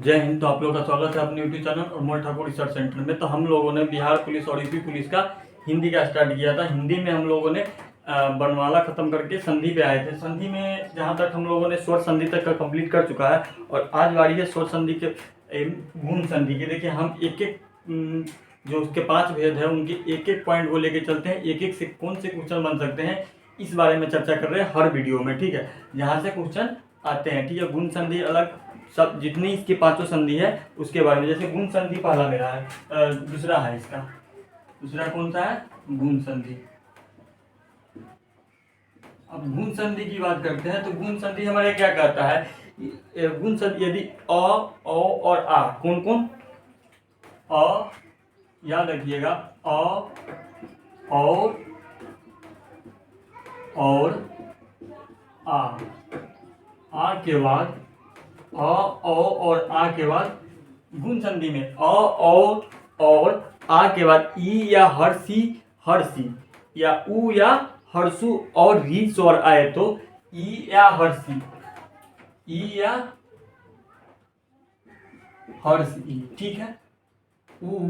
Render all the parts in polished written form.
जय हिंद। तो आप लोगों का स्वागत है अपने यूट्यूब चैनल और मोल ठाकुर रिसर्च सेंटर में। तो हम लोगों ने बिहार पुलिस और यूपी पुलिस का हिंदी का स्टार्ट किया था। हिंदी में हम लोगों ने वर्णमाला खत्म करके संधि पे आए थे। संधि में जहाँ तक हम लोगों ने स्वर संधि तक का कंप्लीट कर चुका है और आज बारी है स्वर संधि के गुण संधि की। देखिए हम एक एक जो उसके 5 भेद है उनके एक एक पॉइंट को लेके चलते हैं। एक एक से कौन से क्वेश्चन बन सकते हैं इस बारे में चर्चा कर रहे हैं हर वीडियो में, ठीक है। जहाँ से क्वेश्चन आते हैं, ठीक है। गुण संधि अलग, सब जितनी इसकी 5 संधि है उसके बारे में। जैसे गुण संधि पहला मेरा है, दूसरा है इसका, दूसरा कौन सा है? गुण संधि। अब गुण संधि की बात करते हैं तो गुण संधि हमारे क्या कहता है? गुण संधि यदि अ, और आ, कौन कौन? अ, याद रखिएगा, अ और आ के बाद अ, और आ के बाद गुण संधि में अ, और आ के बाद ई या हर्षी या उ या हर्षु और री स्वर आए तो ई या हर्षी, ई या हर्षी, ठीक है। उ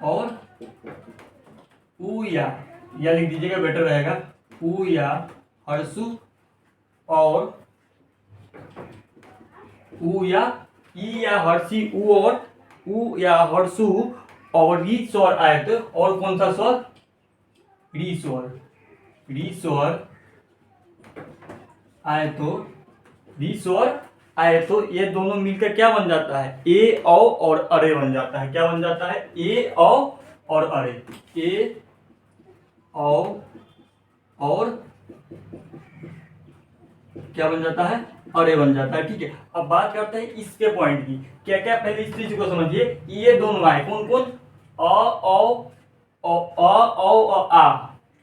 और उ या लिख दीजिएगा, बेटर रहेगा। उ या हर्षु और उ या ई या हर्षी, उ और उ या हर्षु और री स्वर आए तो, और कौन सा स्वर? री स्वर। री स्वर आए तो, री स्वर आए तो ये दोनों मिलकर क्या बन जाता है? ए औ और अरे बन जाता है। क्या बन जाता है? ए औ और अरे। ए औ और क्या बन जाता है? अरे बन जाता है, ठीक है। अब बात करते हैं इसके पॉइंट की। क्या क्या, पहले इस चीज को समझिए। ये दोनों आए, कौन कौन? आ,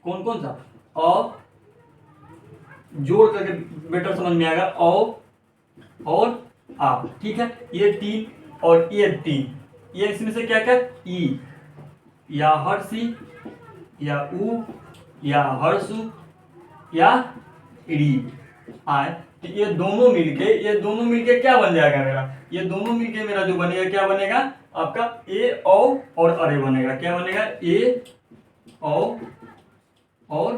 कौन कौन सा? अ जोड़ करके बेटर समझ में आएगा, औ और आ, ठीक है। ये 3 और ये 3, ये इसमें से क्या क्या? ई या हर्षी या उ या हर्षु या री आए तो ये दोनों मिलके क्या बन जाएगा मेरा? ये दोनों मिलके मेरा जो बनेगा क्या बनेगा? आपका ए औ और अरे बनेगा। क्या बनेगा? ए औ और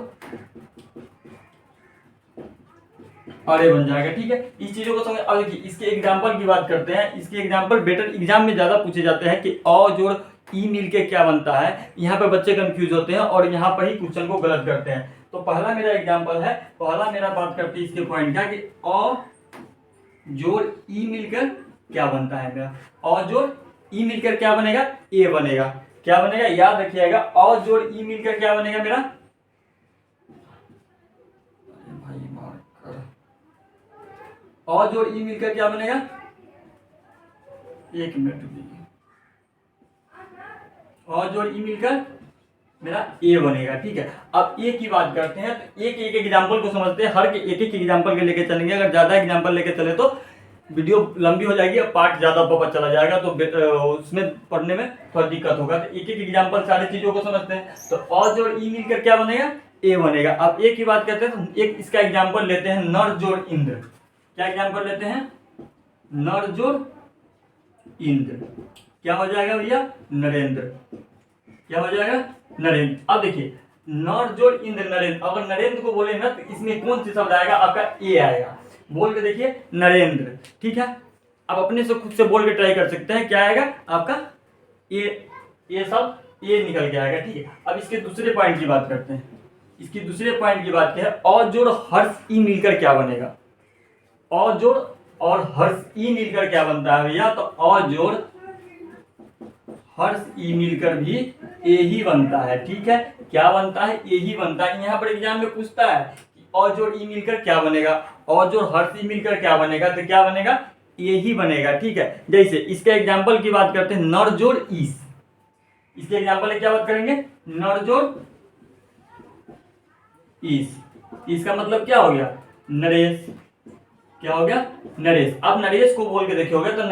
अरे बन जाएगा, ठीक है। इस चीजों को समझ। अब देखिए इसके एग्जांपल की बात करते हैं। इसके एग्जांपल बेटर एग्जाम में ज्यादा पूछे जाते हैं कि अ जोड़ ई मिलके क्या बनता है। यहाँ पे बच्चे कंफ्यूज होते हैं और यहाँ पर ही क्वेश्चन को गलत करते हैं। तो पहला मेरा एग्जांपल है, पहला मेरा बात करते हैं इसके पॉइंट का कि अ जोड़ ई मिलकर क्या बनता है मेरा? अ जोड़ ई मिलकर क्या बनेगा? ए बनेगा। क्या बनेगा? याद रखिएगा, अ जोड़ ई मिलकर क्या बनेगा मेरा? और जोड़ ई मिलकर क्या बनेगा? एक मिनट रुकिए। और जोड़ ई मिलकर मेरा ए बनेगा, ठीक है। अब ए की बात करते हैं तो एक एक एग्जांपल को समझते हैं। हर के एक एक एग्जांपल के लेके चलेंगे। अगर ज्यादा एग्जांपल लेके चले तो वीडियो लंबी हो जाएगी और पार्ट ज्यादा पता चला जाएगा तो उसमें पढ़ने में थोड़ा दिक्कत होगा। तो एक एक एग्जांपल सारी चीजों को समझते हैं। तो और जोड़ ई मिलकर क्या बनेगा? ए बनेगा। अब ए की बात करते हैं तो एक इसका एग्जाम्पल लेते हैं, नर जोड़ इंद्र। क्या एग्जाम्पल लेते हैं? नर जोड़ इंद्र। क्या हो जाएगा भैया? नरेंद्र। क्या हो जाएगा? नरेंद्र। अब देखिए नर जोड़ इंद्र नरेंद्र, अगर नरेंद्र को बोले ना तो इसमें कौन सी शब्द आएगा? आपका ए आएगा। बोल के देखिए नरेंद्र, ठीक है। अब अपने से खुद से बोल के ट्राई कर सकते हैं। क्या आएगा आपका? ए सब ए निकल के आएगा, ठीक है। अब इसके दूसरे पॉइंट की बात करते हैं। इसकी दूसरे पॉइंट की बात क्या है? और जोड़ हर्ष ई मिलकर क्या बनेगा? और जोड़ और हर्ष ई मिलकर क्या बनता है भैया? तो और जोड़ हर्ष ई मिलकर भी ए ही बनता है, ठीक है। क्या बनता है? ए ही बनता है। यहाँ पर एग्जाम में पूछता है कि और जोड़ ई मिलकर क्या बनेगा? और जोड़ हर्ष ई मिलकर क्या बनेगा? तो क्या बनेगा? ए ही बनेगा, ठीक है। जैसे इसके एग्जाम्पल की बात करते हैं, नर जोड़ ईस। इसके एग्जाम्पल में क्या बात करेंगे? नर जोड़ ईस। इसका मतलब क्या हो गया? नरेश। क्या हो गया? नरेश। अब नरेश को बोल के देखोगे तो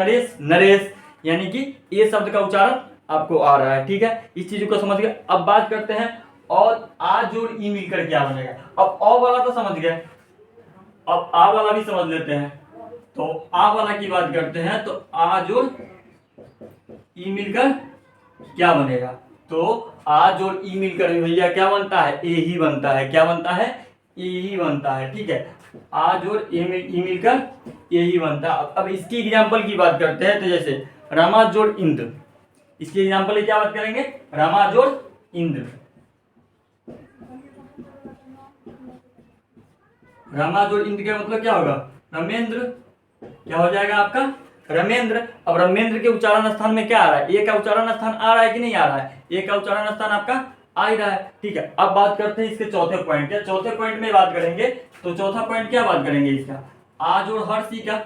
नरेश यानी कि ये शब्द का उच्चारण आपको आ रहा है, ठीक है। इस चीज को समझ गए। अब बात करते हैं और आ जोड़ ई मिलकर क्या बनेगा। अब अ वाला तो समझ गए, अब आ वाला भी समझ लेते हैं। तो आ वाला की बात करते हैं तो आज और ई मिलकर क्या बनेगा, तो आज और ई मिलकर भैया क्या बनता है, ए ही बनता है। क्या बनता है, ए ही बनता है। ठीक है, आज और ई मिलकर ए ही बनता है। अब इसकी एग्जांपल की बात करते हैं तो जैसे रमा जोड़ इंद्र, इसकी एग्जांपल की क्या बात करेंगे, रमा जोड़ इंद्र। रमा जोड़ इंद्र का मतलब क्या होगा, रमेंद्र। क्या हो जाएगा आपका, रमेंद्र। अब रमेंद्र के उच्चारण स्थान में क्या आ रहा है, ए का उच्चारण स्थान आ रहा है कि नहीं आ रहा है, ए का उच्चारण स्थान आपका आ ही रहा है। ठीक है, अब बात करते हैं इसके चौथे पॉइंट के। चौथे पॉइंट में बात करेंगे तो चौथा पॉइंट क्या बात करेंगे इसका, आज और हर्ष ई का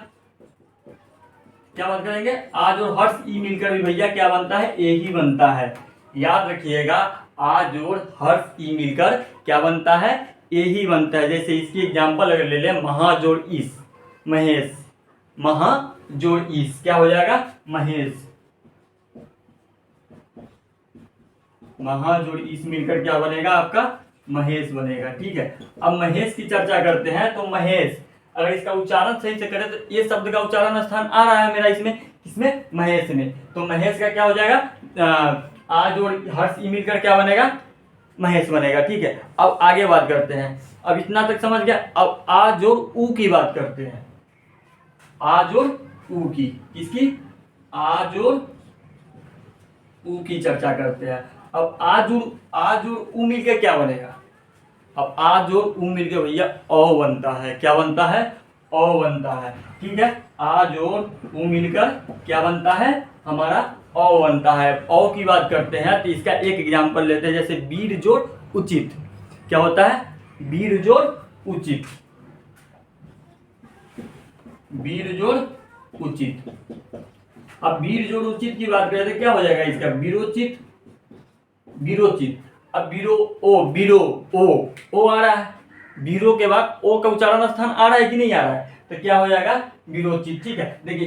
क्या बात करेंगे, आज और हर्ष ई मिलकर भी भैया क्या बनता है, ए ही बनता है। याद रखिएगा, आज और हर्ष ई मिलकर क्या बनता है, ए ही बनता है। जैसे इसकी एग्जांपल अगर ले लें, महा जोड़ ईस महेश, महा जोड़ ईस क्या हो जाएगा, महेश। महा जोड़ ईस मिलकर क्या बनेगा आपका, महेश बनेगा। ठीक है, अब महेश की चर्चा करते हैं तो महेश अगर इसका उच्चारण सही से करें तो ये शब्द का उच्चारण स्थान आ रहा है मेरा इसमें, किसमें, महेश में। तो महेश का क्या हो जाएगा, आज और हर्ष ई मिलकर क्या बनेगा, महेश बनेगा। ठीक है, अब आगे बात करते हैं। अब इतना तक समझ गया। अब आज और ऊ की बात करते हैं, आज और ऊ की, किसकी, आज और ऊ की चर्चा करते हैं। अब आज और ऊ मिलकर क्या बनेगा, अब आज और ऊ मिलकर भैया औ बनता है। क्या बनता है, औ बनता है। ठीक है, आज और ऊ मिलकर क्या बनता है, हमारा औ बनता है। औ की बात करते हैं तो इसका एक एग्जांपल लेते हैं, जैसे वीर जोड़ उचित। क्या होता है, वीर जोड़ उचित, वीर जोड़ उचित। अब वीर जोड़ उचित की बात करें तो क्या हो जाएगा इसका, वीरोचित, वीरोचित। अब वीरो ओ आ रहा है, वीरो के बाद ओ का उच्चारण स्थान आ रहा है कि नहीं आ रहा है, तो क्या हो जाएगा, वीरोचित। ठीक है, देखिए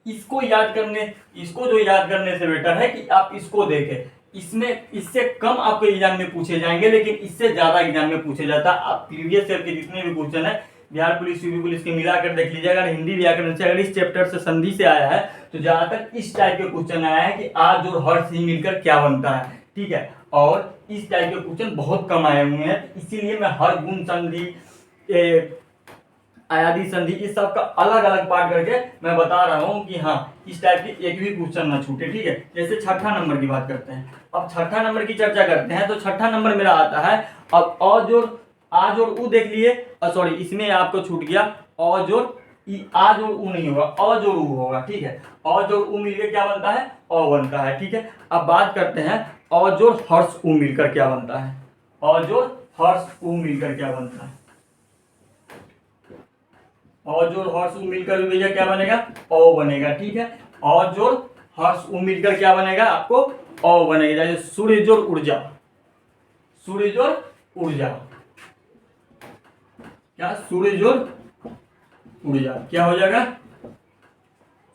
इसको याद करने से बेटर है कि आप इसको देखें। इसमें इससे कम आपको एग्जाम में पूछे जाएंगे, लेकिन इससे ज्यादा एग्जाम में पूछे जाता है। आप प्रीवियस ईयर के जितने भी क्वेश्चन है बिहार पुलिस, यूपी पुलिस के मिलाकर देख लीजिए। अगर हिंदी व्याकरण से, अगर इस चैप्टर से संधि से आया है तो ज्यादातर इस टाइप के क्वेश्चन आया है कि आज और हर्ष ही मिलकर क्या बनता है। ठीक है, और इस टाइप के क्वेश्चन बहुत कम आए हुए हैं, इसीलिए मैं हर गुण संधि, आयादी संधि, इस सब का अलग अलग पार्ट करके मैं बता रहा हूँ कि हाँ इस टाइप की एक भी क्वेश्चन ना छूटे। ठीक है, जैसे छठा नंबर की बात करते हैं। अब छठा नंबर की चर्चा करते हैं तो छठा नंबर मेरा आता है, अब आज और ऊ देख लिए, सॉरी इसमें आपको छूट गया, और जोड़ आज और ऊ नहीं होगा, और जोड़ ऊ होगा। ठीक है, और जोड़ ऊ मिलकर क्या बनता है, औ बनता है। ठीक है, अब बात करते हैं और जोड़ हर्ष ऊ मिलकर क्या बनता है, और जोड़ हर्ष ऊ मिलकर क्या बनता है, और जोड़ हर्ष ऊ मिलकर भैया क्या बनेगा, औ बनेगा। ठीक है, और जोड़ हर्ष ऊ मिलकर क्या बनेगा आपको, औ बनेगा। जैसे सूर्य जोड़ ऊर्जा, सूर्य जोड़ ऊर्जा, क्या, सूर्य जोड़ ऊर्जा क्या हो जाएगा,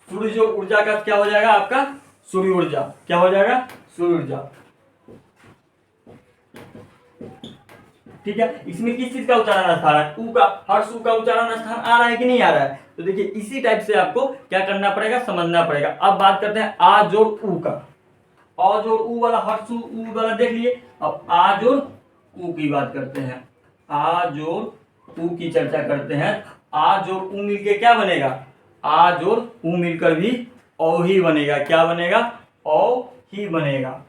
सूर्य जोड़ ऊर्जा का क्या हो जाएगा आपका, सूर्य ऊर्जा। क्या हो जाएगा, सूर्य ऊर्जा। ठीक है, इसमें किस चीज का उच्चारण स्थान है, ऊ का, हर्ष ऊ का उच्चारण स्थान आ रहा है कि नहीं आ रहा है, तो देखिए इसी टाइप से आपको क्या करना पड़ेगा, समझना पड़ेगा। अब बात करते हैं आ जोड़ ऊ का, आ जोड़ ऊ वाला, हर्ष ऊ वाला देख लिए। अब आ जोड़ ऊ की बात करते हैं, आ जोड़ ऊ की चर्चा करते हैं। आ जोड़ ऊ मिलकर क्या बनेगा, आ जोड़ ऊ मिलकर भी औ ही बनेगा। क्या बनेगा, औ ही बनेगा।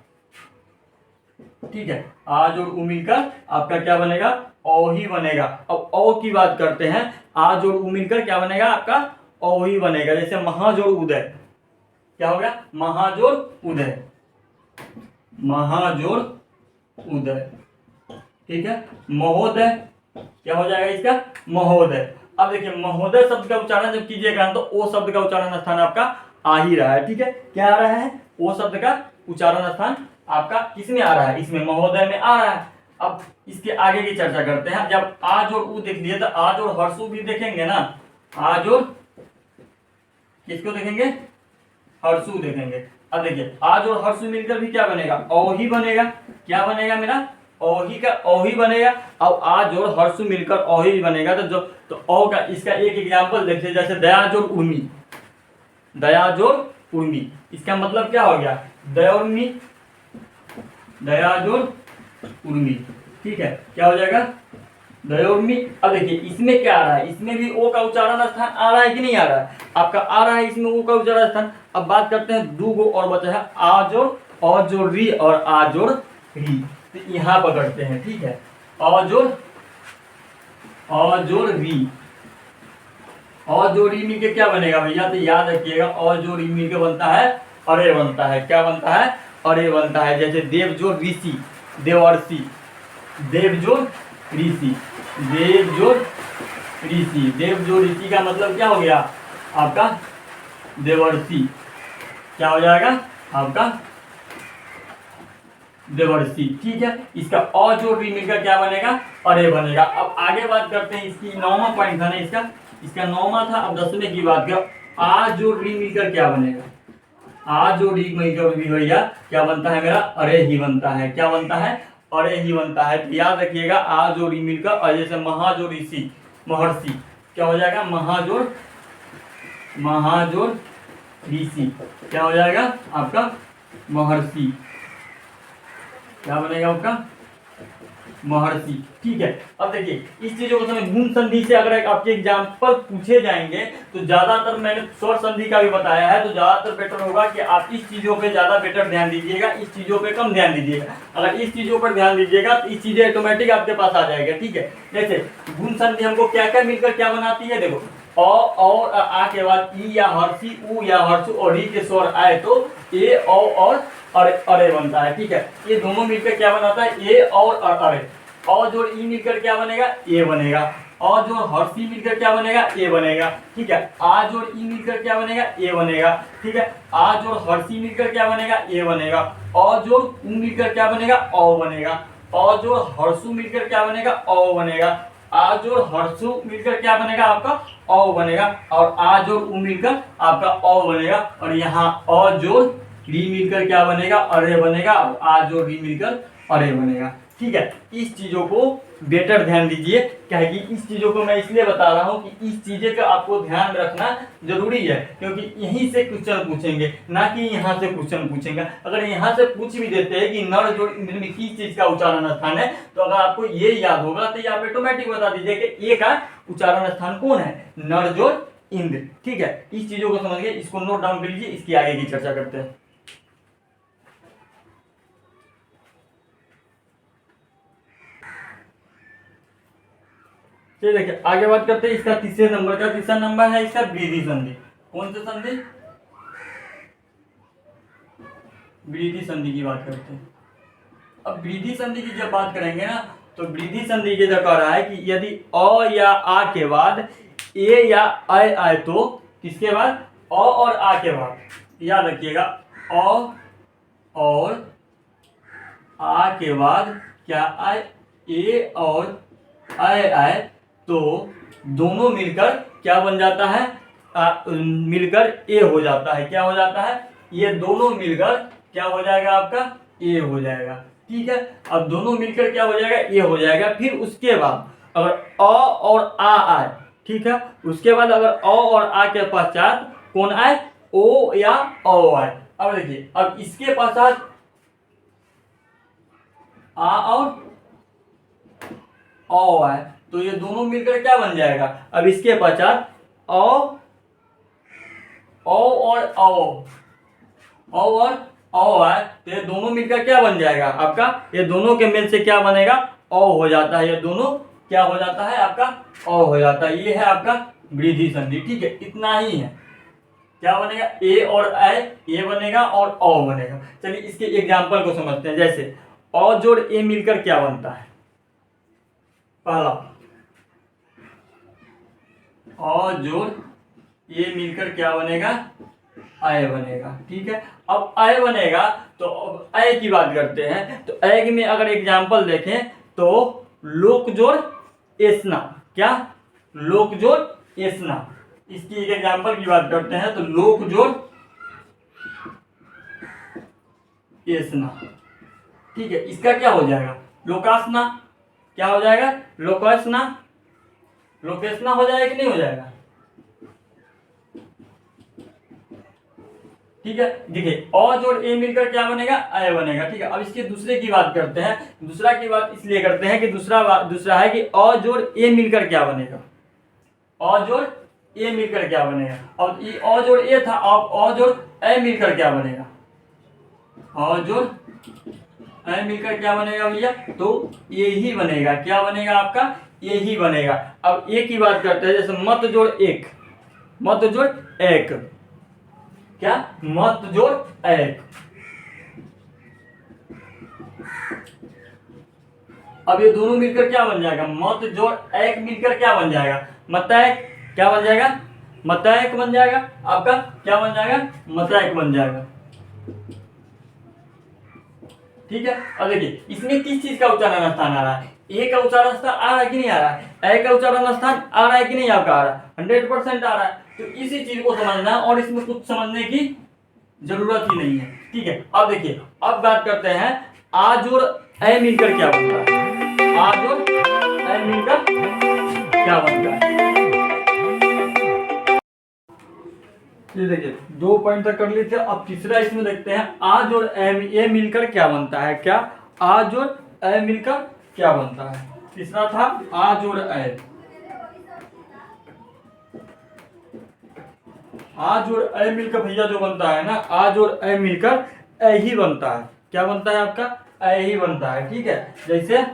ठीक है, आ जोड़ ऊ मिलकर आपका क्या बनेगा, औ ही बनेगा। अब औ की बात करते हैं, आ जोड़ ऊ मिलकर क्या बनेगा आपका, औ ही बनेगा। जैसे महाजोड़ उदय, क्या हो गया, महाजोड़ उदय, महाजोड़ उदय। ठीक है, महोदय क्या हो जाएगा इसका, महोदय। अब देखिए महोदय शब्द का उच्चारण जब कीजिएगा तो ओ शब्द का उच्चारण स्थान आपका आ ही रहा है। ठीक है, क्या आ रहा है, ओ शब्द का उच्चारण स्थान आपका किसमें आ रहा है, इसमें महोदय में आ रहा है। अब इसके आगे की चर्चा करते हैं। जब आज और ऊ देख लिए तो आज और हर्षु भी देखेंगे ना, आज और किसको देखेंगे, हर्षु देखेंगे। अब देखिए आज और हर्षु मिलकर भी क्या बनेगा, औ ही बनेगा। क्या बनेगा मेरा, औही का औही बनेगा। अब आ जोड़ हर्षु मिलकर औही बनेगा। तो औ का इसका एक एग्जाम्पल देखिए, जैसे दया जोड़ उर्मी, दया जोड़ उर्मी, इसका मतलब क्या हो गया, दयोर्मी, दया जोड़ उर्मी। ठीक है, क्या हो जाएगा, दयोर्मी। अब देखिए इसमें क्या आ रहा है, इसमें भी ओ का उच्चारण स्थान आ रहा है कि नहीं आ रहा है, आपका आ रहा है इसमें ओ का उच्चारण स्थान। अब बात करते हैं दो गो और बचा है, आ जोड़ औ जोड़ री और आ जोड़ री। तो यहाँ पकड़ते हैं, ठीक है, अ जोड़ री, अ जोड़ री मिलके क्या बनेगा भैया, तो याद रखिएगा अ जोड़ री मिलके बनता है अरे बनता है, क्या बनता है, अरे बनता है। जैसे देव जोड़ ऋषि, देवर्षि, देव जोड़ ऋषि, देव जोड़ ऋषि, देव जोड़ ऋषि का मतलब क्या हो गया आपका देवर्षि, क्या हो जाएगा आपका देवर्षि। ठीक है, इसका अ जोड़ री मिलकर क्या बनेगा, अरे बनेगा। अब आगे बात करते हैं, इसकी 9वां पॉइंट था ना इसका 9वां था। अब 10वें की बात करो, आ जोड़ री मिलकर क्या बनेगा, आ जोड़ री मिलकर भी भैया क्या बनता है मेरा, अरे ही बनता है, क्या बनता है, अरे ही बनता है। तो याद रखिएगा आ जोड़ री मिलकर, और जैसे महाजोड़ ऋषि महर्षि, क्या हो जाएगा महाजोड़, महाजोड़ ऋषि, क्या हो जाएगा आपका महर्षि, क्या बनेगा आपका महर्षि। ठीक है, अब देखिए इस चीजों को समझ, गुण संधि से अगर आपके एग्जाम्पल पूछे जाएंगे तो ज्यादातर मैंने स्वर संधि का भी बताया है, तो ज्यादातर बेटर होगा कि आप इस चीजों पे ज्यादा बेटर ध्यान दीजिएगा, इस चीजों पे कम ध्यान दीजिएगा। अगर इस चीजों पर ध्यान दीजिएगा तो इस चीजें ऑटोमेटिक आपके पास आ जाएगा। ठीक है, जैसे गुण संधि हमको क्या क्या मिलकर क्या बनाती है, देखो अ और आ के बाद ई या हर्षी, उ या हर्षु और री के स्वर आए तो ए और अरे बनता है। ठीक है, ये दोनों मिलकर क्या बनाता है, ए और अरे। अ जोड़ ई मिलकर क्या बनेगा, ए बनेगा। अ जोड़ हर्षी मिलकर क्या बनेगा, ए बनेगा। ठीक है, आ जोड़ ई मिलकर क्या बनेगा, ए बनेगा। ठीक है, आ जोड़ हर्षी मिलकर क्या बनेगा, ए बनेगा। अ जोड़ उ मिलकर क्या बनेगा, औ बनेगा। अ जोड़ हर्षु मिलकर क्या बनेगा, औ बनेगा। आ जोड़ हर्षु मिलकर क्या बनेगा आपका, औ बनेगा। और आ जोड़ उ मिलकर आपका औ बनेगा। और यहाँ अ जोड़ री मिलकर क्या बनेगा, अरे बनेगा। और आ जोड़ री मिलकर अरे बनेगा। ठीक है, इस चीजों को बेटर ध्यान दीजिए, क्या है कि इस चीजों को मैं इसलिए बता रहा हूँ कि इस चीजें का आपको ध्यान रखना जरूरी है, क्योंकि यहीं से क्वेश्चन पूछेंगे, ना कि यहाँ से क्वेश्चन पूछेंगे। अगर यहाँ से पूछ भी देते हैं कि नर जोड़ इंद्र में किस चीज का उच्चारण स्थान है, तो अगर आपको ये याद होगा तो ये आप ऑटोमेटिक बता दीजिए कि ए का उच्चारण स्थान कौन है, नर जोड़ इंद्र। ठीक है, इस चीजों को समझिए, इसको नोट डाउन कर लीजिए, इसकी आगे की चर्चा करते हैं। चलिए देखिए आगे बात करते हैं इसका तीसरे नंबर का। तीसरा नंबर है इसका वृद्धि संधि। कौन सी संधि, वृद्धि संधि की बात करते हैं। अब वृद्धि संधि की जब बात करेंगे ना, तो वृद्धि संधि के जो कह रहा है कि यदि अ या आ के बाद ए या आय आए तो किसके बाद, अ और आ के बाद, याद रखिएगा अ और आ के बाद क्या आए, ए और आए आए तो दोनों मिलकर क्या बन जाता है, मिलकर ए हो जाता है। क्या हो जाता है, ये दोनों मिलकर क्या हो जाएगा आपका, ए हो जाएगा। ठीक है, अब दोनों मिलकर क्या हो जाएगा, ए हो जाएगा। फिर उसके बाद अगर अ और आ आए, ठीक है, उसके बाद अगर अ और आ के पश्चात कौन आए, ओ या औ आए। अब देखिए, अब इसके पश्चात आ और औ आए तो ये दोनों मिलकर क्या बन जाएगा, अब इसके पश्चात औ और औ आए तो ये दोनों मिलकर क्या बन जाएगा आपका, ये दोनों के मेल से क्या बनेगा, औ हो जाता है। ये दोनों क्या हो जाता है आपका, औ हो जाता है। ये है आपका वृद्धि संधि। ठीक है, इतना ही है। क्या बनेगा, ए और ए बनेगा और औ बनेगा। चलिए इसके एग्जाम्पल को समझते हैं। जैसे अ जोड़ ए मिलकर क्या बनता है, पहला अ जोड़ ए मिलकर क्या बनेगा, आय बनेगा। ठीक है, अब आय बनेगा तो अब आय की बात करते हैं। तो आय में अगर एग्जाम्पल देखें तो लोक जोड़ एसना, क्या लोक जोड़ एसना, इसकी एक एग्जाम्पल की बात करते हैं तो लोक जोड़ एसना। ठीक है, इसका क्या हो जाएगा, लोकासना क्या हो जाएगा? लोकासना, लोकेशना हो जाएगा कि नहीं हो जाएगा? ठीक है, देखिए अ जोड़ ए मिलकर क्या बनेगा? अय बनेगा। ठीक है, अब इसके दूसरे की बात करते हैं। दूसरा की बात इसलिए करते हैं कि दूसरा है कि अ जोड़ ए मिलकर क्या बनेगा? अ जोड़ ए मिलकर क्या बनेगा? अब ये अ जोड़ ए था, अब अ जोड़ ए मिलकर क्या बनेगा? अ जोड़ ए मिलकर क्या बनेगा भैया? तो ये ही बनेगा। क्या बनेगा आपका? ये ही बनेगा। अब ए की बात करते हैं, जैसे मत जोड़ एक, मत जोड़ एक, क्या? मत जोड़ एक। अब ये दोनों मिलकर क्या बन जाएगा? मत जोड़ एक मिलकर क्या बन जाएगा? मतैक। क्या बन जाएगा? मतैक बन जाएगा। आपका क्या बन जाएगा? मतैक बन जाएगा। ठीक है, अब देखिए इसमें किस चीज का उच्चारण स्थान आ रहा है? ए का उच्चारण स्थान आ रहा है कि नहीं आ रहा है? ए का उच्चारण स्थान आ रहा है कि नहीं आपका? आ रहा है, 100% आ रहा है। तो इसी चीज को समझना है और इसमें कुछ समझने की जरूरत ही नहीं है। ठीक है, अब देखिए अब बात करते हैं आ जोड़ ए मिलकर क्या बनता है? आ जोड़ ए मिलकर क्या बनता है? ये देखिए 2 पॉइंट तक कर लिए थे। अब तीसरा इसमें देखते हैं आ जोड़ ए मिलकर क्या बनता है? क्या? आ जोड़ ए मिलकर क्या बनता है? तीसरा था आ जोड़ ए। आ जोड़ ए मिलकर भैया जो बनता है ना, आ जोड़ ए मिलकर ए ही बनता है। क्या बनता है आपका? ए ही बनता है। ठीक है, जैसे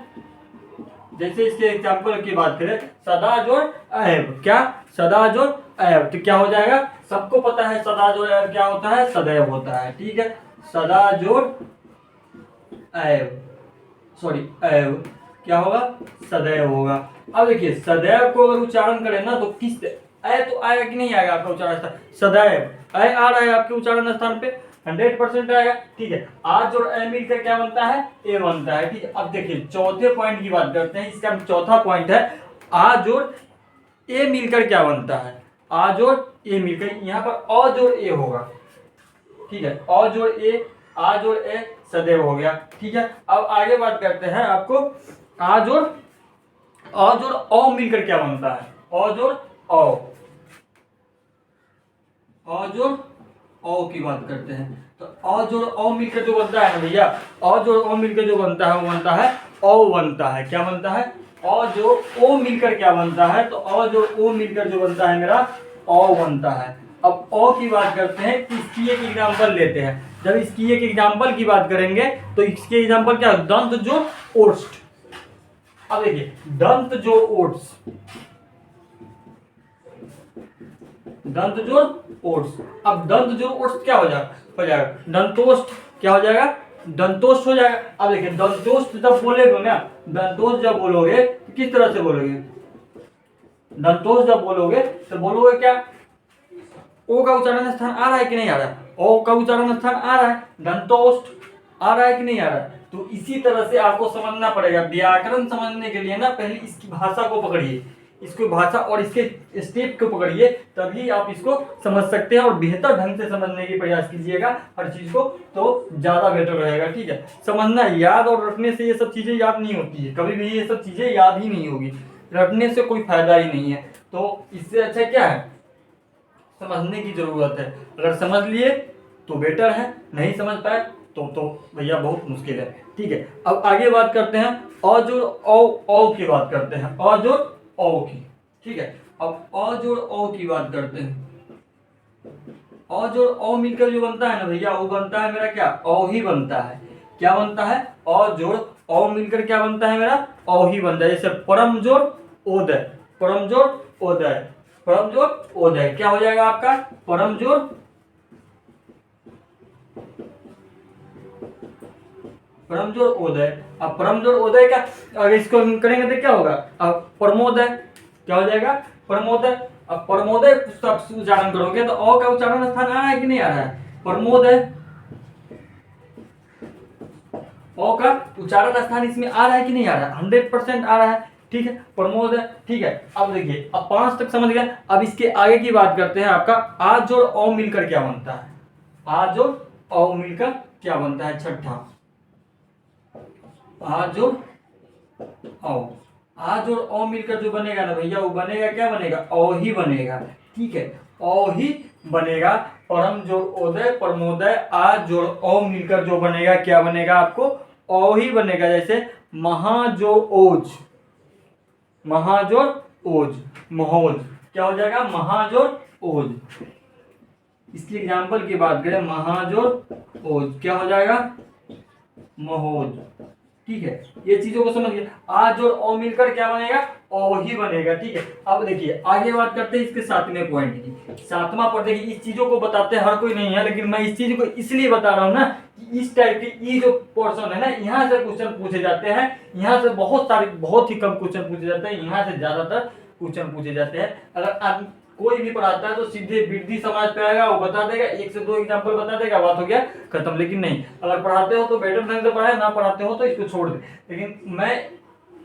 जैसे इसके एग्जाम्पल की बात करें, सदा जोड़ ऐब, क्या? सदा जोड़ ऐब, तो क्या हो जाएगा? सबको पता है सदा जोड़ ऐब क्या होता है? सदैव होता है। ठीक है, सदा जोड़ ऐब, सॉरी ऐब क्या होगा? सदैव होगा। अब देखिए सदैव को अगर उच्चारण करें ना तो किस ऐ तो आएगा कि नहीं आएगा आपका उच्चारण स्थान? सदैव ऐ आ रहा है आपके उच्चारण स्थान पे, 100% आएगा। ठीक है, आज जोड़ ए मिलकर क्या बनता है? ए बनता है। ठीक है, अब देखिए चौथे पॉइंट की बात करते हैं। इसका चौथा पॉइंट है आ जोड़ ए मिलकर क्या बनता है? आ जोड़ ए मिलकर, यहाँ पर अ जोड़ ए होगा। ठीक है, अ जोड़ ए, आ जोड़ ए सदैव हो गया। ठीक है, अब आगे बात करते हैं आपको आ जोड़ अ जोड़ औ मिलकर क्या बनता है? अ जोड़ औ, अ जोड़ औ की बात करते हैं। तो अ जोड़ औ मिलकर जो बनता है ना भैया, अ जोड़ औ मिलकर जो बनता है वो बनता है औ बनता है। क्या बनता है? अ जोड़ ओ मिलकर क्या बनता है? तो अ जोड़ ओ मिलकर जो बनता है मेरा औ बनता है। अब औ की बात करते हैं, इसकी एक एग्जाम्पल लेते हैं। जब इसकी एक एग्जाम्पल की बात करेंगे तो इसके एग्जाम्पल क्या? दंत जोड़ ओष्ठ। अब देखिए दंत जोड़ ओट्स, दंत जोड़ ओट्स। अब दंत जोड़ ओट्स क्या हो जाएगा? दंतोष्ठ क्या हो जाएगा? दंतोष्ठ हो जाएगा। अब देखिए दंतोष्ठ जब बोलेगे ना, दंतोष्ठ जब बोलोगे तो किस तरह से बोलोगे? दंतोष्ठ जब बोलोगे तो बोलोगे क्या? ओ का उच्चारण स्थान आ रहा है कि नहीं आ रहा है? ओ का उच्चारण स्थान आ रहा है, दंतोष्ठ आ रहा है कि नहीं आ रहा है? तो इसी तरह से आपको समझना पड़ेगा। व्याकरण समझने के लिए ना पहले इसकी भाषा को पकड़िए, इसको भाषा और इसके स्टेप को पकड़िए, तभी आप इसको समझ सकते हैं और बेहतर ढंग से समझने की प्रयास कीजिएगा हर चीज को, तो ज्यादा बेटर रहेगा। ठीक है, समझना, याद और रखने से ये सब चीजें याद नहीं होती है, कभी भी ये सब चीजें याद ही नहीं होगी, रटने से कोई फायदा ही नहीं है। तो इससे अच्छा क्या है? समझने की जरूरत है। अगर समझ लिए तो बेटर है, नहीं समझ पाए तो भैया बहुत मुश्किल है। ठीक है, अब आगे बात करते हैं अ जोड़ औ की बात करते हैं, अ जोड़ औ की। ठीक है, अब अ जोड़ औ की बात करते हैं। अ जोड़ औ मिलकर जो बनता है ना भैया, वो बनता है मेरा क्या? औ ही बनता है। क्या बनता है? अ जोड़ औ मिलकर क्या बनता है मेरा? औ ही बनता है। जैसे परम जोड़ ओदय, परम जोड़ ओदय, परम जोड़ ओदय क्या हो जाएगा आपका? परम जोड़ परम जोड़ ओदय। अब परम जोड़ ओदय का अगर इसको हम करेंगे तो क्या होगा? अब परमोदय क्या हो जाएगा? परमोदय। अब परमोदय शब्द उच्चारण करोगे तो अ का उच्चारण स्थान आ रहा है कि नहीं आ रहा है? परमोदय, अ का उच्चारण स्थान इसमें आ रहा है कि नहीं आ रहा है? 100% आ रहा है। ठीक है, प्रमोद। ठीक है, अब देखिए अब 5 तक समझ गए। अब इसके आगे की बात करते हैं। आपका आ जोड़ औ मिलकर क्या बनता है? आ जोड़ औ मिलकर क्या बनता है? छठा, आ जोड़ औ। आज और औ मिलकर जो बनेगा ना भैया, वो बनेगा क्या बनेगा, औ ही बनेगा। ठीक है, औ ही बनेगा। परम जोड़ ओदय परमोदय, आज जोड़ औ मिलकर जो बनेगा क्या बनेगा आपको, औ ही बनेगा। जैसे महाजोड़ ओज, महाजोड़ ओज, महोज, क्या हो जाएगा, महाजोड़ ओज। इसकी एग्जाम्पल की बात करें, महाजोड़ ओज क्या हो जाएगा, महोज। ठीक है, ये चीजों को समझिए। आज और ओ मिलकर क्या बनेगा, ओ ही बनेगा। ठीक है, अब देखिए आगे बात करते हैं इसके सातवें पॉइंट की। सातवां पॉइंट देखिए, इस चीजों को बताते हर कोई नहीं है, लेकिन मैं इस चीज को इसलिए बता रहा हूँ ना कि इस टाइप की ये जो पोर्शन है ना, यहाँ से क्वेश्चन पूछे जाते हैं। यहाँ से बहुत ही कम क्वेश्चन पूछे जाते हैं, यहाँ से ज्यादातर क्वेश्चन पूछे जाते हैं। अगर कोई भी पढ़ाता है तो सीधे वृद्धि समाज पे आएगा, वो बता देगा, एक से दो एग्जांपल बता देगा, बात हो गया खत्म। लेकिन नहीं, अगर पढ़ाते हो तो बेटर ढंग से पढ़ाए, ना पढ़ाते हो तो इसको छोड़ दे। लेकिन मैं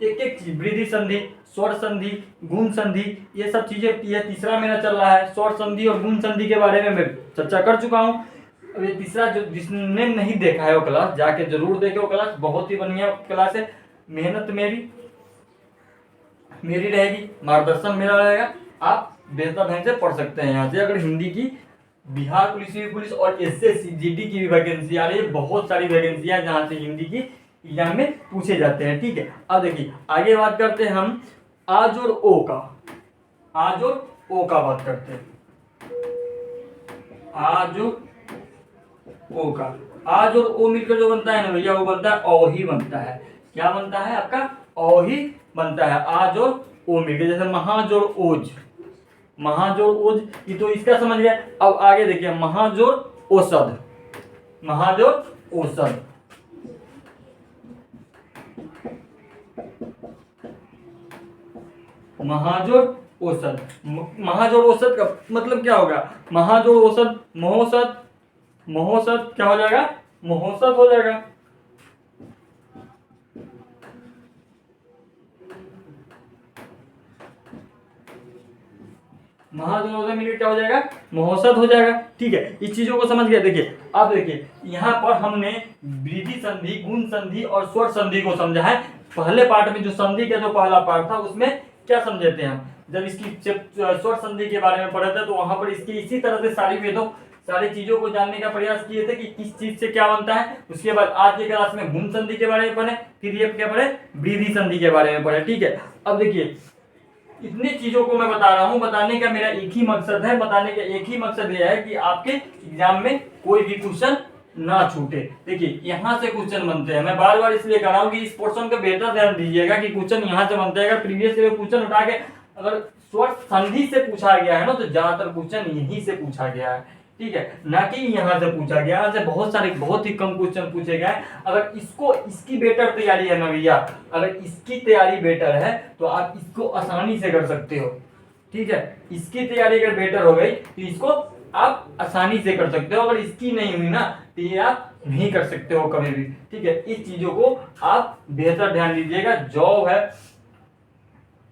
एक एक चीज, वृद्धि संधि, स्वर संधि, गुण संधि, ये सब चीजें, ये तीसरा मेरा चल रहा है। स्वर संधि और गुण संधि के बारे में मैं चर्चा कर चुका हूँ। अब ये तीसरा, जो जिसने नहीं देखा है वो क्लास जाके जरूर देखे, वो क्लास बहुत ही बढ़िया क्लास है। मेहनत मेरी रहेगी, मार्गदर्शन मेरा रहेगा, आप बेहतर ढंग से पढ़ सकते हैं। यहाँ से अगर हिंदी की बिहार पुलिस, सिविल पुलिस और एसएससी जीडी की भी वैकेंसी आ रही है, बहुत सारी वैकेंसियां जहाँ से हिंदी की एग्जाम में पूछे जाते हैं। ठीक है, अब देखिए आगे बात करते हैं हम आज और ओ का। आज और ओ का बात करते हैं, आज और ओ का। आज और ओ मिलकर जो बनता है ना भैया, वो बनता है ओ ही बनता है। क्या बनता है आपका, ओ ही बनता है। आज और ओ मिलकर, जैसे महाजोड़ ओज, महाजोड़ ओज, ये तो इसका समझ गया। अब आगे देखिए, महाजोड़ औसत, महाजोड़ औसत, महाजोड़ औसत। महाजोड़ औसत का मतलब क्या होगा, महाजोड़ औसत, महोसत, महोसत क्या हो जाएगा, महोसत हो जाएगा। महाजोड़ मिलकर क्या हो जाएगा, महोसत हो जाएगा। ठीक है, इस चीजों को समझ गया। देखिए अब देखिए, यहाँ पर हमने वृद्धि संधि, गुण संधि और स्वर संधि को समझा है। पहले पार्ट में जो संधि का जो पहला पार्ट था, उसमें क्या समझे थे हम, जब इसकी स्वर संधि के बारे में पढ़े थे, तो वहां पर इसकी इसी तरह से सारी चीजों को जानने का प्रयास किए थे कि किस चीज से क्या बनता है। उसके बाद आज के क्लास में गुण संधि के बारे में पढ़े, फिर ये क्या पढ़े, वृद्धि संधि के बारे में पढ़े। ठीक है, अब देखिए इतनी चीजों को मैं बता रहा हूं, बताने का मेरा एक ही मकसद है, बताने का एक ही मकसद यह है कि आपके एग्जाम में कोई भी क्वेश्चन ना छूटे। देखिए यहाँ से क्वेश्चन बनते हैं, मैं बार बार इसलिए कह रहा हूँ कि इस पोर्शन का बेहतर ध्यान दीजिएगा कि क्वेश्चन यहाँ से बनते हैं। अगर प्रीवियस ईयर क्वेश्चन उठा के अगर स्वर संधि से पूछा गया है ना, तो ज्यादातर क्वेश्चन यहीं से पूछा गया है। ठीक है, ना कि यहाँ से पूछा गया। यहाँ से बहुत ही कम क्वेश्चन पूछे गए। अगर इसकी बेटर तैयारी है ना भैया, अगर इसकी तैयारी बेटर है तो आप इसको आसानी से कर सकते हो। ठीक है, इसकी तैयारी अगर बेटर हो गई तो इसको आप आसानी से कर सकते हो। अगर इसकी नहीं हुई ना, तो ये आप नहीं कर सकते हो कभी भी। ठीक है, इस चीजों को आप बेहतर ध्यान दीजिएगा। जॉब है,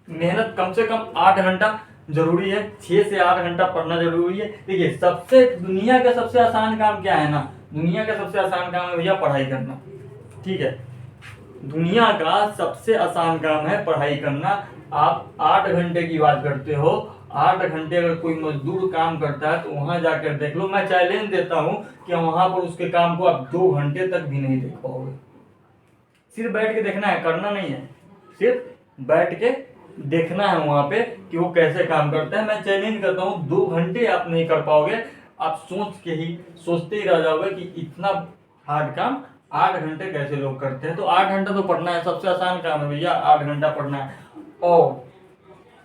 मेहनत कम से कम 8 घंटा जरूरी है, 6 से 8 घंटा पढ़ना जरूरी है। देखिए दुनिया का सबसे आसान काम क्या है ना, दुनिया का सबसे आसान काम है भैया पढ़ाई करना। ठीक है, दुनिया का सबसे आसान काम है पढ़ाई करना। आप 8 घंटे की बात करते हो, 8 घंटे अगर कोई मजदूर काम करता है तो वहां जाकर देख लो। मैं चैलेंज देता हूं कि वहां पर उसके काम को आप 2 घंटे तक भी नहीं देख पाओगे। सिर्फ बैठ के देखना है, करना नहीं है, सिर्फ बैठ के देखना है वहां पे कि वो कैसे काम करता है। मैं चैलेंज करता हूँ 2 घंटे आप नहीं कर पाओगे। आप सोचते ही रह जाओगे कि इतना हार्ड काम 8 घंटे कैसे लोग करते हैं। तो 8 घंटा तो पढ़ना है, सबसे आसान काम है भैया, 8 घंटा पढ़ना है। और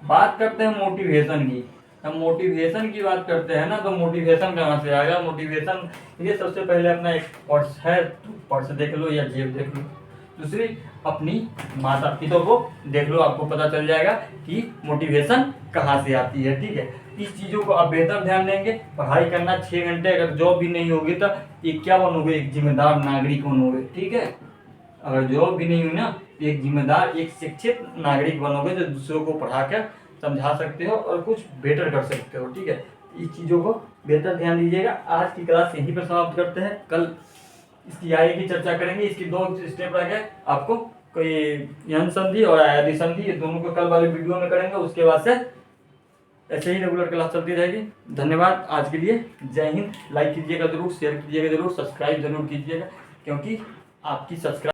बात करते हैं मोटिवेशन की। हम मोटिवेशन की बात करते हैं ना, तो मोटिवेशन कहाँ से आएगा, मोटिवेशन ये सबसे पहले अपना एक पर्स है, तो पर्स देख लो या जेब देख लो। दूसरी अपनी माता पिता को देख लो, आपको पता चल जाएगा कि मोटिवेशन कहाँ से आती है। ठीक है, इस चीज़ों को आप बेहतर ध्यान देंगे। पढ़ाई करना 6 घंटे, अगर जॉब भी नहीं होगी तो एक क्या बनोगे, एक जिम्मेदार नागरिक बनोगे। ठीक है, अगर जॉब भी नहीं हुई ना, तो एक जिम्मेदार, एक शिक्षित नागरिक बनोगे जो दूसरों को पढ़ा कर समझा सकते हो और कुछ बेटर कर सकते हो। ठीक है, इस चीज़ों को बेहतर ध्यान दीजिएगा। आज की क्लास यहीं पर समाप्त करते हैं, कल इसकी आगे की चर्चा करेंगे। इसकी 2 स्टेप रह गए, आपको कोई यन संधि और आयादी संधि, ये दोनों को कल वाले वीडियो में करेंगे। उसके बाद से ऐसे ही रेगुलर क्लास चलती रहेगी। धन्यवाद आज के लिए, जय हिंद। लाइक कीजिएगा जरूर, शेयर कीजिएगा जरूर, सब्सक्राइब जरूर कीजिएगा, क्योंकि आपकी सब्सक्राइब